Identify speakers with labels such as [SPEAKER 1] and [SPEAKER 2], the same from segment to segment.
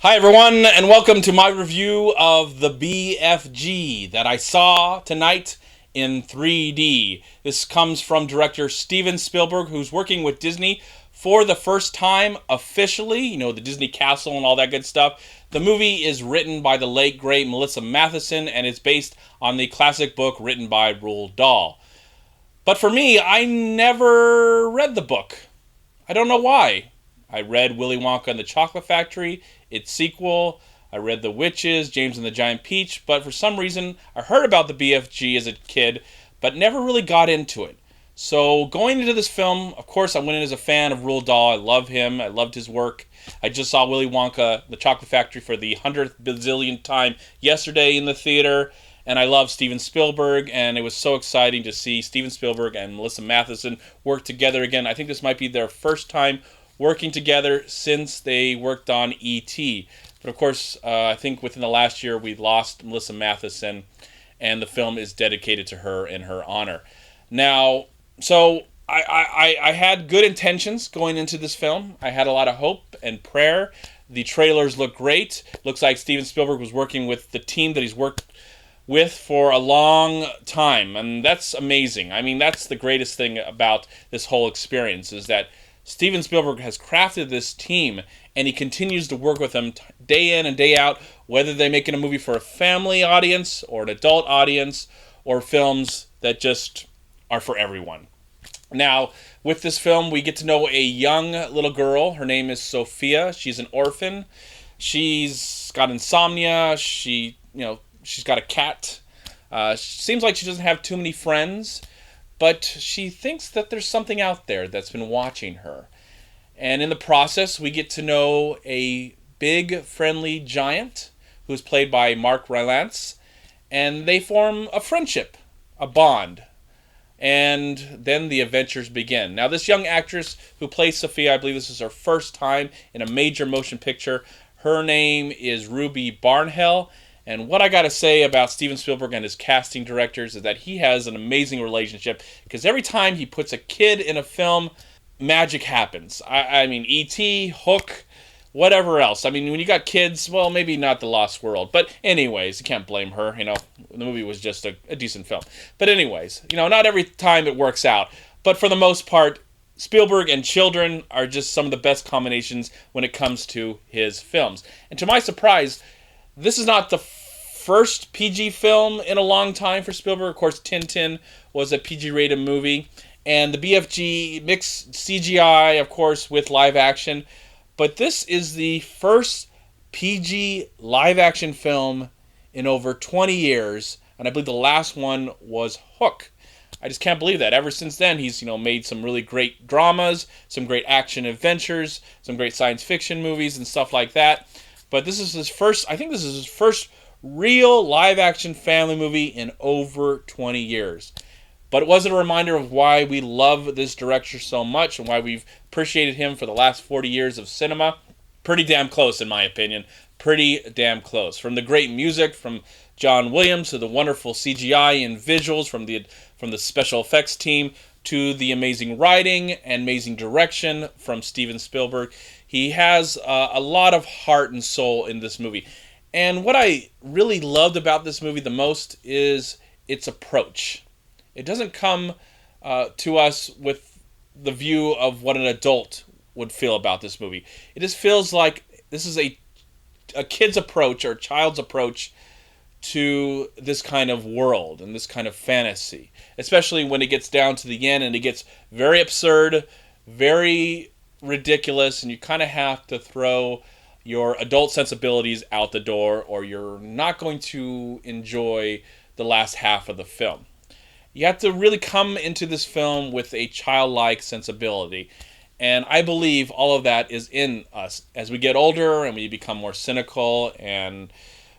[SPEAKER 1] Hi, everyone, and welcome to my review of the BFG that I saw tonight in 3D. This comes from director Steven Spielberg, who's working with Disney for the first time officially. You know, the Disney Castle and all that good stuff. The movie is written by the late, great Melissa Matheson, and it's based on the classic book written by Roald Dahl. But for me, I never read the book. I don't know why. I read Willy Wonka and the Chocolate Factory, its sequel. I read The Witches, James and the Giant Peach, but for some reason I heard about the BFG as a kid, but never really got into it. So going into this film, of course, I went in as a fan of Roald Dahl. I love him. I loved his work. I just saw Willy Wonka, the Chocolate Factory for the 100th bazillionth time yesterday in the theater. And I love Steven Spielberg, and it was so exciting to see Steven Spielberg and Melissa Matheson work together again. I think this might be their first time working together since they worked on E.T. But of course, I think within the last year we lost Melissa Matheson, and the film is dedicated to her in her honor. Now, so I had good intentions going into this film. I had a lot of hope and prayer. The trailers look great. Looks like Steven Spielberg was working with the team that he's worked with for a long time, and that's amazing. I mean, that's the greatest thing about this whole experience, is that Steven Spielberg has crafted this team, and he continues to work with them day in and day out, whether they're making a movie for a family audience or an adult audience, or films that just are for everyone. Now, with this film, we get to know a young little girl. Her name is Sophia. She's an orphan. She's got insomnia. She's got a cat. Seems like she doesn't have too many friends, but she thinks that there's something out there that's been watching her. And in the process, we get to know a big, friendly giant who's played by Mark Rylance, and they form a friendship, a bond. And then the adventures begin. Now, this young actress who plays Sophia, I believe this is her first time in a major motion picture. Her name is Ruby Barnhill. And what I got to say about Steven Spielberg and his casting directors is that he has an amazing relationship, because every time he puts a kid in a film, magic happens. I mean, E.T., Hook, whatever else. I mean, when you got kids, well, maybe not The Lost World. But anyways, you can't blame her. You know, the movie was just a decent film. But anyways, not every time it works out. But for the most part, Spielberg and children are just some of the best combinations when it comes to his films. And to my surprise, this is not the first PG film in a long time for Spielberg. Of course, Tintin was a PG-rated movie. And the BFG mixed CGI, of course, with live action. But this is the first PG live-action film in over 20 years. And I believe the last one was Hook. I just can't believe that. Ever since then, he's made some really great dramas, some great action adventures, some great science fiction movies and stuff like that. But this is his first, I think this is his first real live-action family movie in over 20 years. But it was a reminder of why we love this director so much and why we've appreciated him for the last 40 years of cinema. Pretty damn close, in my opinion. Pretty damn close. From the great music from John Williams to the wonderful CGI and visuals from the special effects team to the amazing writing and amazing direction from Steven Spielberg. He has a lot of heart and soul in this movie. And what I really loved about this movie the most is its approach. It doesn't come to us with the view of what an adult would feel about this movie. It just feels like this is a kid's approach or a child's approach to this kind of world and this kind of fantasy. Especially when it gets down to the end and it gets very absurd, very ridiculous, and you kind of have to throw your adult sensibilities out the door, or you're not going to enjoy the last half of the film. You have to really come into this film with a childlike sensibility, and I believe all of that is in us as we get older and we become more cynical and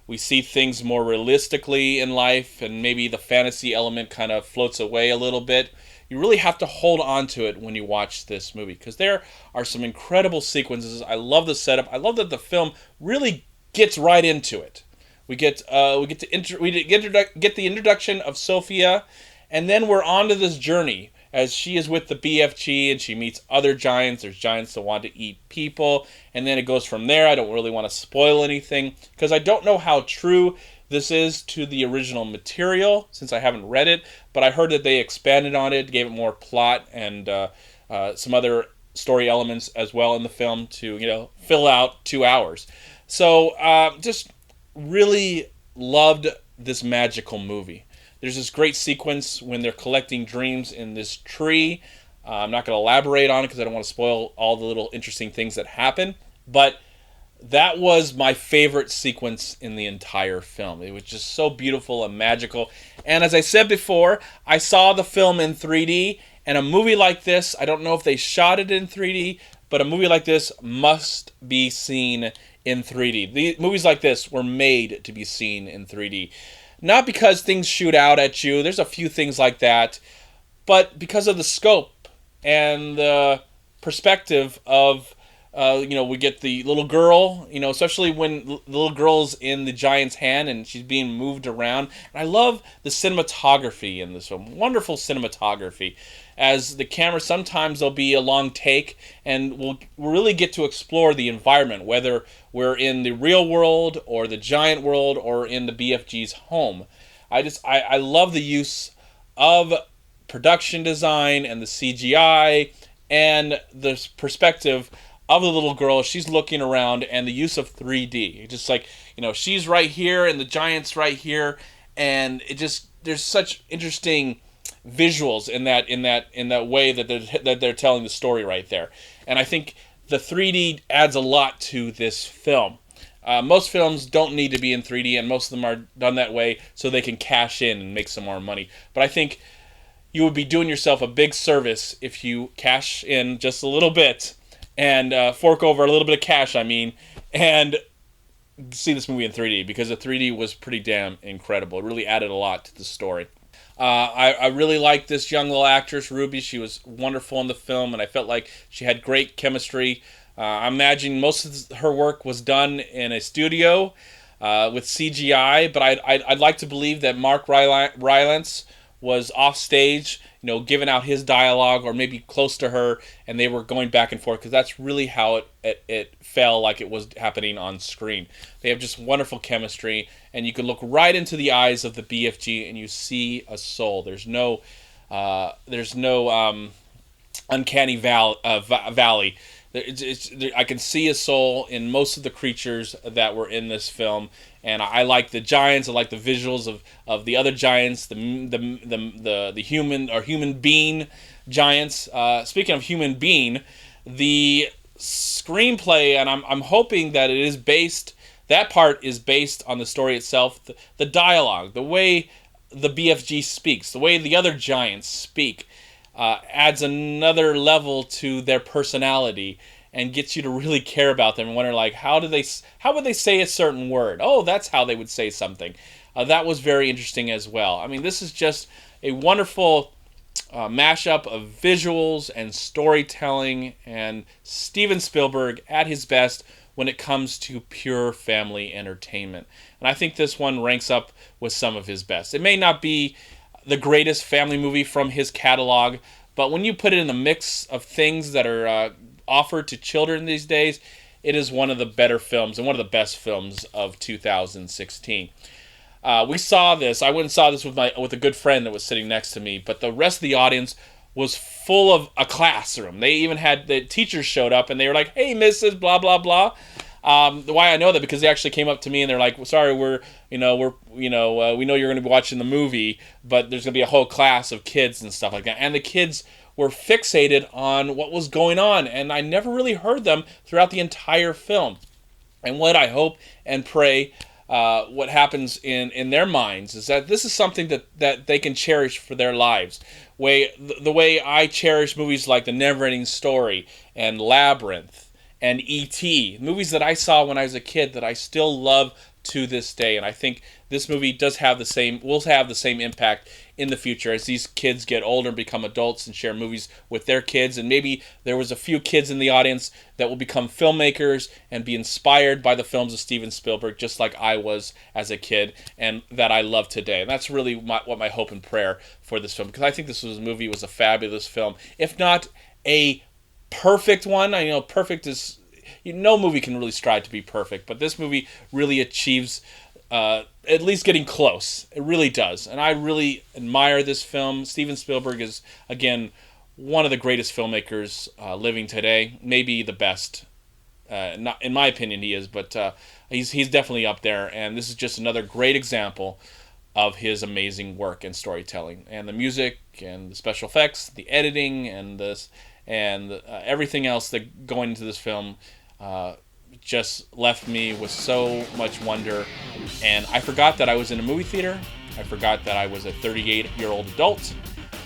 [SPEAKER 1] we see things more realistically in life, and maybe the fantasy element kind of floats away a little bit. You really have to hold on to it when you watch this movie, because there are some incredible sequences. I love the setup. I love that the film really gets right into it. We get the introduction of Sophia, and then we're on to this journey. as she is with the BFG and she meets other giants. There's giants that want to eat people, and then it goes from there. I don't really want to spoil anything because I don't know how true this is to the original material since I haven't read it, but I heard that they expanded on it, gave it more plot and some other story elements as well in the film to fill out 2 hours. So just really loved this magical movie. There's this great sequence when they're collecting dreams in this tree. I'm not going to elaborate on it because I don't want to spoil all the little interesting things that happen, but that was my favorite sequence in the entire film. It was just so beautiful and magical. And as I said before, I saw the film in 3D, and a movie like this, I don't know if they shot it in 3D, but a movie like this must be seen in 3D. The movies like this were made to be seen in 3D. Not because things shoot out at you, there's a few things like that, but because of the scope and the perspective of we get the little girl, especially when the little girl's in the giant's hand and she's being moved around. And I love the cinematography in this film. Wonderful cinematography. As the camera, sometimes there'll be a long take, and we'll really get to explore the environment, whether we're in the real world or the giant world or in the BFG's home. I love the use of production design and the CGI and the perspective of the little girl. She's looking around, and the use of 3D. Just like, she's right here and the giant's right here, and there's such interesting visuals in that way that they're telling the story right there. And I think the 3D adds a lot to this film. Most films don't need to be in 3D, and most of them are done that way so they can cash in and make some more money. But I think you would be doing yourself a big service if you cash in just a little bit and fork over a little bit of cash, and see this movie in 3D, because the 3D was pretty damn incredible. It really added a lot to the story. I really liked this young little actress, Ruby. She was wonderful in the film, and I felt like she had great chemistry. I imagine most of her work was done in a studio with CGI, but I'd like to believe that Mark Rylance was off stage, giving out his dialogue, or maybe close to her, and they were going back and forth, because that's really how it felt like it was happening on screen. They have just wonderful chemistry, and you can look right into the eyes of the BFG and you see a soul. There's no uncanny valley. I can see a soul in most of the creatures that were in this film, and I like the giants. I like the visuals of the other giants, the human or human being giants. Speaking of human being, the screenplay, and I'm hoping that it is based. That part is based on the story itself, the dialogue, the way the BFG speaks, the way the other giants speak. Adds another level to their personality and gets you to really care about them and wonder, like, how would they say a certain word? Oh, that's how they would say something. That was very interesting as well. This is just a wonderful mashup of visuals and storytelling, and Steven Spielberg at his best when it comes to pure family entertainment. And I think this one ranks up with some of his best. It may not be the greatest family movie from his catalog, but when you put it in the mix of things that are offered to children these days, it is one of the better films and one of the best films of 2016. We saw this. I went and saw this with a good friend that was sitting next to me, but the rest of the audience was full of a classroom. They even had the teachers showed up, and they were like, "Hey, Mrs. blah blah blah." Why I know that, because they actually came up to me and they're like, well, "Sorry, we know you're going to be watching the movie, but there's going to be a whole class of kids and stuff like that." And the kids were fixated on what was going on, and I never really heard them throughout the entire film. And what I hope and pray, what happens in their minds, is that this is something that they can cherish for their lives. The way I cherish movies like The Neverending Story and Labyrinth and E.T., movies that I saw when I was a kid that I still love to this day. And I think this movie will have the same impact in the future as these kids get older and become adults and share movies with their kids. And maybe there was a few kids in the audience that will become filmmakers and be inspired by the films of Steven Spielberg, just like I was as a kid and that I love today. And that's really what my hope and prayer for this film, because I think this movie was a fabulous film, if not a perfect one. I know perfect is, no movie can really strive to be perfect, but this movie really achieves at least getting close. It really does. And I really admire this film. Steven Spielberg is, again, one of the greatest filmmakers living today. Maybe the best. Not in my opinion, he is, but he's definitely up there. And this is just another great example of his amazing work and storytelling, and the music and the special effects, the editing, and everything else that going into this film just left me with so much wonder. And I forgot that I was in a movie theater. I forgot that I was a 38-year-old adult.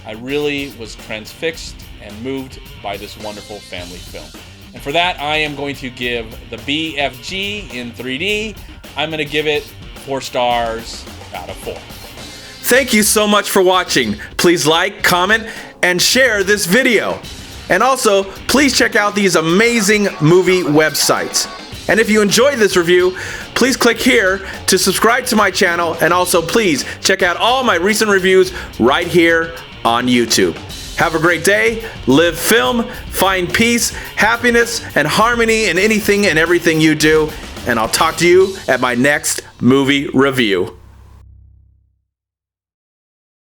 [SPEAKER 1] I really was transfixed and moved by this wonderful family film. And for that, I am going to give the BFG in 3D, I'm going to give it 4 stars out of 4.
[SPEAKER 2] Thank you so much for watching. Please like, comment, and share this video. And also, please check out these amazing movie websites. And if you enjoyed this review, please click here to subscribe to my channel, and also please check out all my recent reviews right here on YouTube. Have a great day, live film, find peace, happiness, and harmony in anything and everything you do, and I'll talk to you at my next movie review.